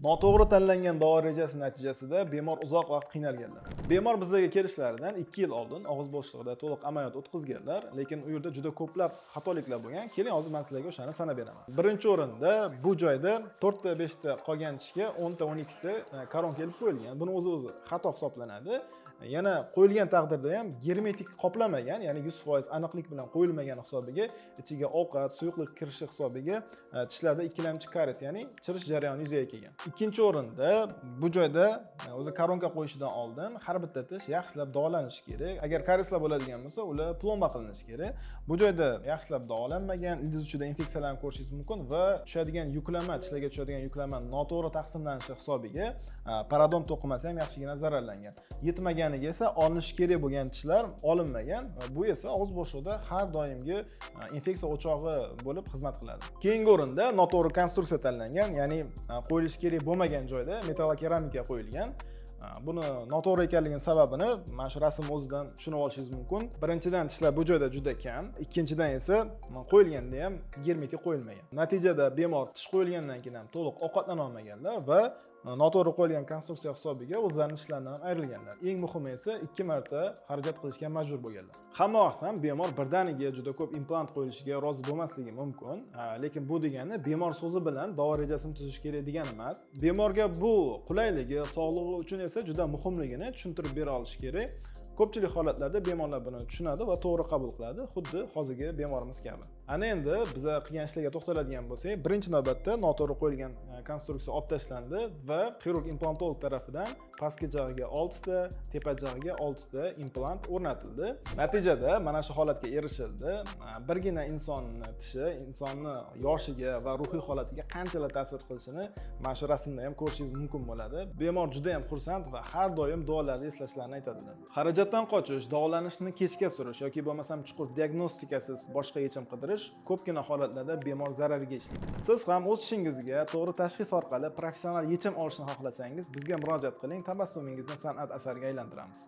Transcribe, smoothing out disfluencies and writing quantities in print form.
Noto'g'ri tanlangan davo rejasi natijasida bemor uzoq vaqt qiynalganlar. Bemor bizga kelishlaridan 2 yil oldin og'iz bo'shlig'ida to'liq amaliyot o'tkazganlar, lekin u yerda juda ko'plab xatoliklar bo'lgan. Keling, hozir men sizlarga o'shani sanab beraman. Birinchi o'rinda bu joyda 4 ta 5 ta qolgan tishga 10 ta 12 ta koronka ilib qo'yilgan. Buni o'zi xato hisoblanadi. Yana qo'yilgan taqdirda ham germetik qoplamagan, ya'ni 100% aniqlik bilan qo'yilmagan hisobiga ichiga ovqat, suyuqlik kirishi hisobiga tishlarda ikkilamchi karies, ya'ni chirish jarayoni yuzaga kelgan. Ikkinchi o'rinda bu joyda o'zi koronka qo'yishidan oldin har bitta tish yaxshilab davolanishi kerak. Agar karieslar bo'ladigan bo'lsa, ular plomba qilinishi kerak. Bu joyda yaxshilab davolanmagan, ildiz uchida infeksiyalarni ko'rishingiz mumkin va tushadigan yuklama, tishlarga tushadigan yuklama noto'g'ri taqsimlanishi hisobiga parodont to'qimasi ham yaxshigina zararlangan. Yetmaganiga esa olinishi kerak bo'lgan tishlar olinmagan. Bu esa og'iz bo'shlig'ida har doimgi infeksiya o'chog'i bo'lib xizmat qiladi. Keyingi o'rinda noto'g'ri konstruksiya tanlangan, ya'ni qo'yilishi kerak bo'lmagan joyda metallokeramika qo'yilgan. Buni noto'g'ri ekanligini sababini mana shu rasm o'zidan tushunib olishingiz mumkin. Birinchidan, tishlar bu joyda juda kam. Ikkinchidan esa qo'yilganda ham germetik qo'yilmagan. Natijada bemor tish qo'yilgandan keyin ham to'liq ovqatlana olmaganlar va noto'g'ri qo'yilgan konstruksiya hisobiga o'zlarining tishlaridan ham ayrilganlar. Eng muhimi esa 2 marta xarajat qilishga majbur bo'lganlar. Hamma vaqt ham bemor birdaniga juda ko'p implant qo'yilishiga rozi bo'lmasligi mumkin. Lekin bu degani bemor so'zi bilan davo rejasini tuzish kerak degani emas. Bemorga bu qulayligi, sog'lig'i uchun esa juda muhimligini tushuntirib bera olish kerak. Ko'pchilik holatlarda bemorlar buni tushunadi va to'g'ri qabul qiladi, xuddi hozirgi bemorimiz kabi. Ana endi biz qilgan ishlarga to'xtaladigan bo'lsak, birinchi navbatda noto'g'ri qo'yilgan konstruksiya olib tashlandi va xirurg implantolog tarafidan pastki jag'iga 6 ta, tepa jag'iga 6 ta implant o'rnatildi. Natijada mana shu holatga erishildi. Birgina insonning tishi insonning yoshiga va ruhiy holatiga qanchalar ta'sir qilishini mana shu rasmda ham ko'rishingiz mumkin bo'ladi. Bemor juda ham xursand va har doim duolarni eslashlarini aytadilar. Xarajatdan qochish, davolanishni kechga surish yoki bo'lmasam chuqur diagnostikasiz boshqa yechim qidirish ko'pgina holatlarda bemor zarariga ishlaydi. Siz ham o'z ishingizga to'g'ri tashxis orqali professional yechim olishni xohlasangiz, bizga murojaat qiling. Tabassumingizni san'at asariga aylantiramiz.